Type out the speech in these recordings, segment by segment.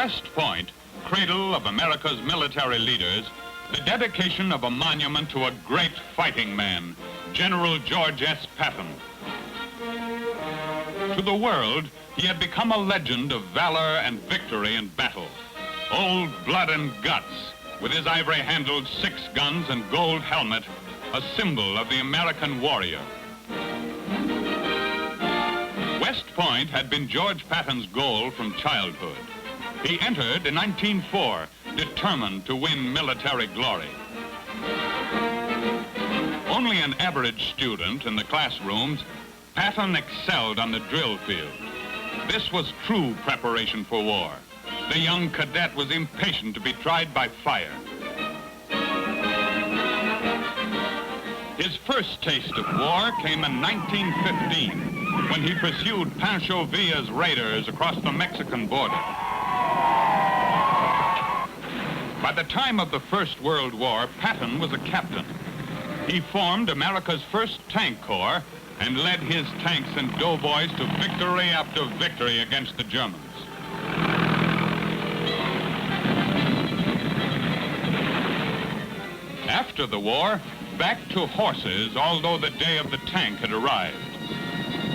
West Point, cradle of America's military leaders, the dedication of a monument to a great fighting man, General George S. Patton. To the world, he had become a legend of valor and victory in battle. Old blood and guts, with his ivory-handled 6 guns and gold helmet, a symbol of the American warrior. West Point had been George Patton's goal from childhood. He entered in 1904, determined to win military glory. Only an average student in the classrooms, Patton excelled on the drill field. This was true preparation for war. The young cadet was impatient to be tried by fire. His first taste of war came in 1915, when he pursued Pancho Villa's raiders across the Mexican border. By the time of the First World War, Patton was a captain. He formed America's first tank corps and led his tanks and doughboys to victory after victory against the Germans. After the war, back to horses, although the day of the tank had arrived.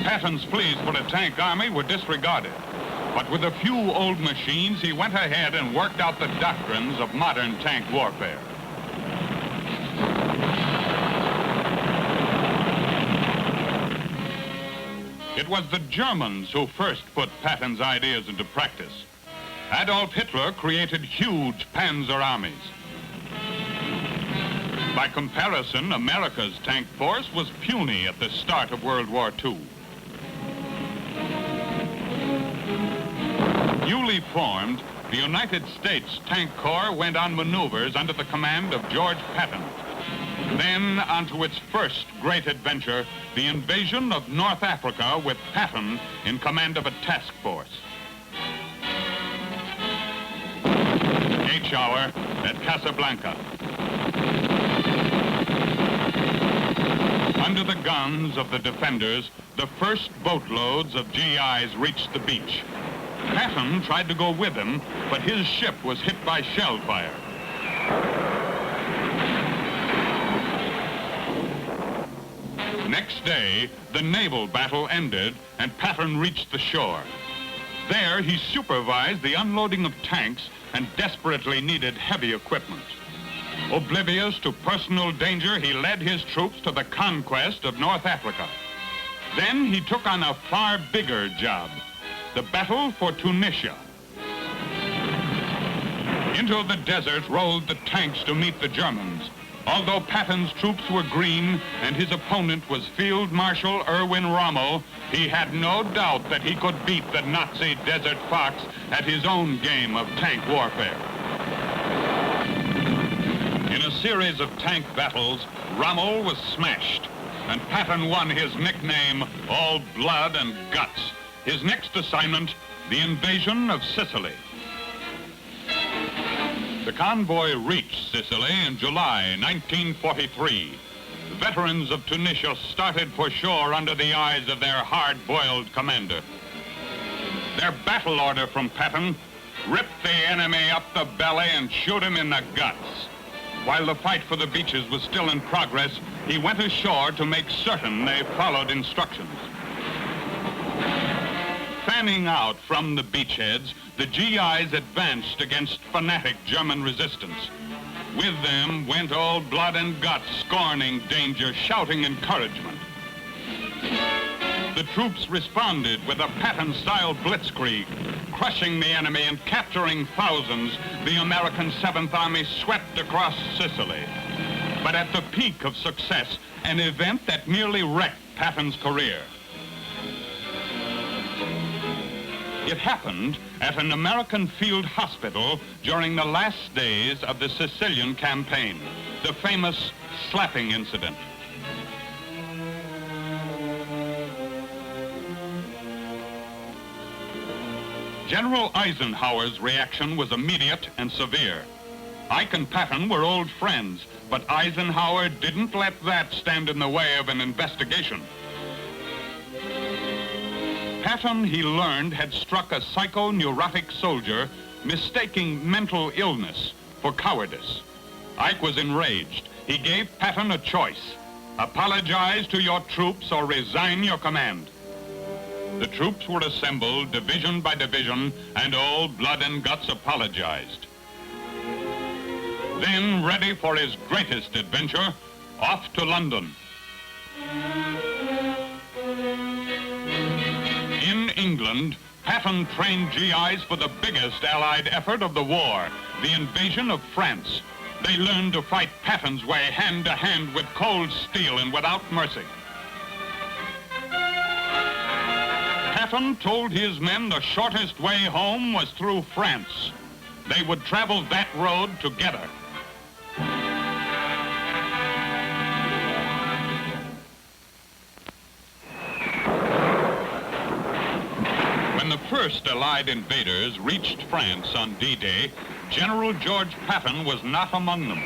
Patton's pleas for a tank army were disregarded, but with a few old machines, he went ahead and worked out the doctrines of modern tank warfare. It was the Germans who first put Patton's ideas into practice. Adolf Hitler created huge panzer armies. By comparison, America's tank force was puny at the start of World War II. Newly formed, the United States Tank Corps went on maneuvers under the command of George Patton. Then onto its first great adventure, the invasion of North Africa with Patton in command of a task force. H-hour at Casablanca. Under the guns of the defenders, the first boatloads of GIs reached the beach. Patton tried to go with them, but his ship was hit by shell fire. Next day, the naval battle ended and Patton reached the shore. There, he supervised the unloading of tanks and desperately needed heavy equipment. Oblivious to personal danger, he led his troops to the conquest of North Africa. Then he took on a far bigger job, the battle for Tunisia. Into the desert rolled the tanks to meet the Germans. Although Patton's troops were green and his opponent was Field Marshal Erwin Rommel, he had no doubt that he could beat the Nazi Desert Fox at his own game of tank warfare. In a series of tank battles, Rommel was smashed, and Patton won his nickname, All Blood and Guts. His next assignment, the invasion of Sicily. The convoy reached Sicily in July 1943. The veterans of Tunisia started for shore under the eyes of their hard-boiled commander. Their battle order from Patton, rip the enemy up the belly and shoot him in the guts. While the fight for the beaches was still in progress, he went ashore to make certain they followed instructions. Fanning out from the beachheads, the GIs advanced against fanatic German resistance. With them went All Blood and Guts, scorning danger, shouting encouragement. The troops responded with a Patton-style blitzkrieg. Crushing the enemy and capturing thousands, the American 7th Army swept across Sicily. But at the peak of success, an event that nearly wrecked Patton's career. It happened at an American field hospital during the last days of the Sicilian campaign, the famous slapping incident. General Eisenhower's reaction was immediate and severe. Ike and Patton were old friends, but Eisenhower didn't let that stand in the way of an investigation. Patton, he learned, had struck a psychoneurotic soldier mistaking mental illness for cowardice. Ike was enraged. He gave Patton a choice: apologize to your troops or resign your command. The troops were assembled division by division, and Old Blood and Guts apologized. Then, ready for his greatest adventure, off to London. In England, Patton trained GIs for the biggest Allied effort of the war, the invasion of France. They learned to fight Patton's way, hand to hand, with cold steel and without mercy. Patton told his men the shortest way home was through France. They would travel that road together. When the first Allied invaders reached France on D-Day, General George Patton was not among them.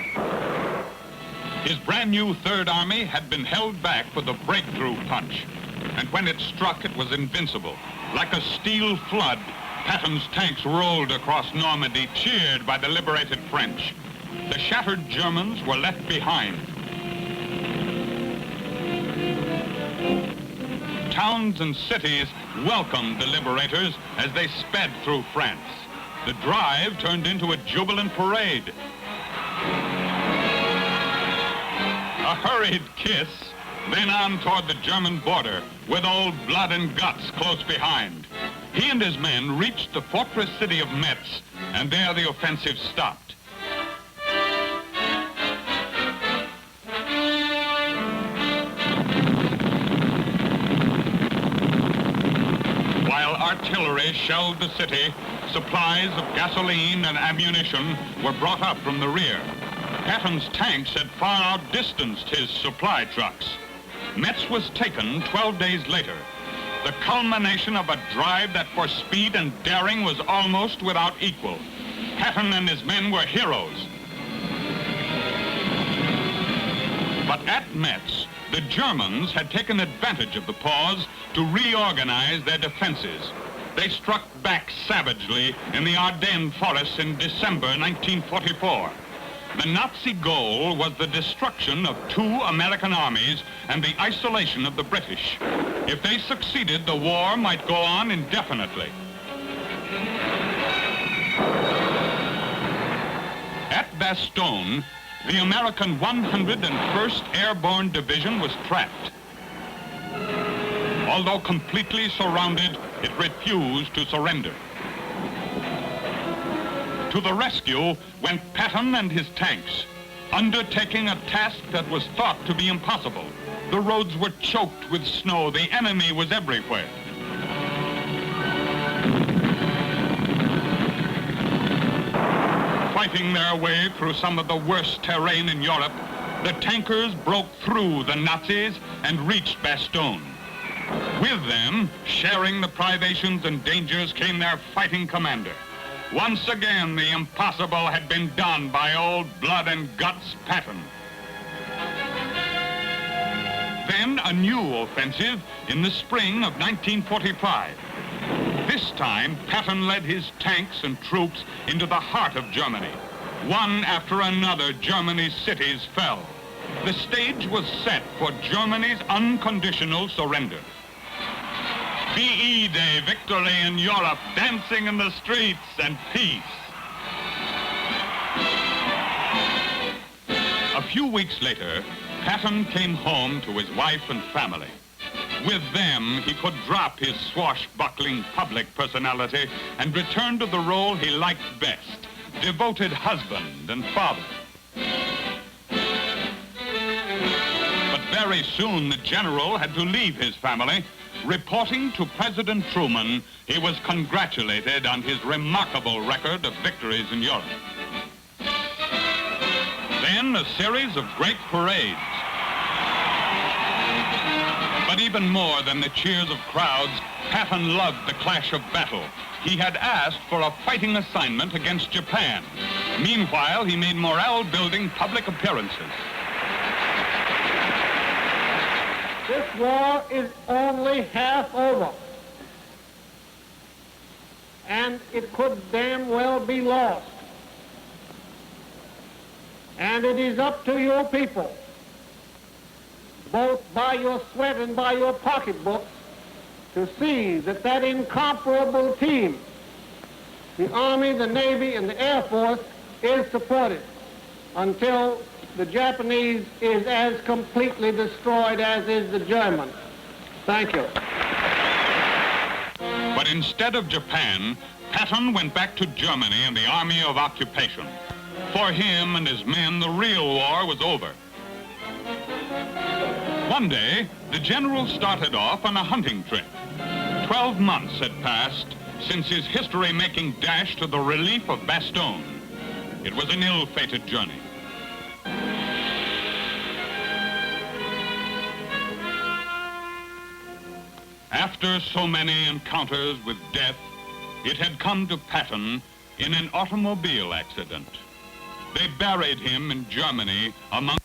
His brand new Third Army had been held back for the breakthrough punch, and when it struck, it was invincible. Like a steel flood, Patton's tanks rolled across Normandy, cheered by the liberated French. The shattered Germans were left behind. Towns and cities welcomed the liberators as they sped through France. The drive turned into a jubilant parade. A hurried kiss, then on toward the German border, with Old Blood and Guts close behind. He and his men reached the fortress city of Metz, and there the offensive stopped. While artillery shelled the city, supplies of gasoline and ammunition were brought up from the rear. Patton's tanks had far outdistanced his supply trucks. Metz was taken 12 days later, the culmination of a drive that for speed and daring was almost without equal. Patton and his men were heroes. But at Metz, the Germans had taken advantage of the pause to reorganize their defenses. They struck back savagely in the Ardennes forests in December 1944. The Nazi goal was the destruction of 2 American armies and the isolation of the British. If they succeeded, the war might go on indefinitely. At Bastogne, the American 101st Airborne Division was trapped. Although completely surrounded, it refused to surrender. To the rescue went Patton and his tanks, undertaking a task that was thought to be impossible. The roads were choked with snow. The enemy was everywhere. Fighting their way through some of the worst terrain in Europe, the tankers broke through the Nazis and reached Bastogne. With them, sharing the privations and dangers, came their fighting commander. Once again, the impossible had been done by Old Blood and Guts Patton. Then a new offensive in the spring of 1945. This time, Patton led his tanks and troops into the heart of Germany. One after another, Germany's cities fell. The stage was set for Germany's unconditional surrender. VE Day, victory in Europe, dancing in the streets, and peace. A few weeks later, Patton came home to his wife and family. With them, he could drop his swashbuckling public personality and return to the role he liked best, devoted husband and father. But very soon, the general had to leave his family. Reporting to President Truman, he was congratulated on his remarkable record of victories in Europe. Then a series of great parades. But even more than the cheers of crowds, Patton loved the clash of battle. He had asked for a fighting assignment against Japan. Meanwhile, he made morale-building public appearances. This war is only half over. and it could damn well be lost. And it is up to you people, both by your sweat and by your pocketbooks, to see that that incomparable team, the Army, the Navy, and the Air Force, is supported until the Japanese is as completely destroyed as is the German. Thank you. But instead of Japan, Patton went back to Germany and the Army of Occupation. For him and his men, the real war was over. One day, the general started off on a hunting trip. 12 months had passed since his history-making dash to the relief of Bastogne. It was an ill-fated journey. After so many encounters with death, it had come to Patton in an automobile accident. They buried him in Germany among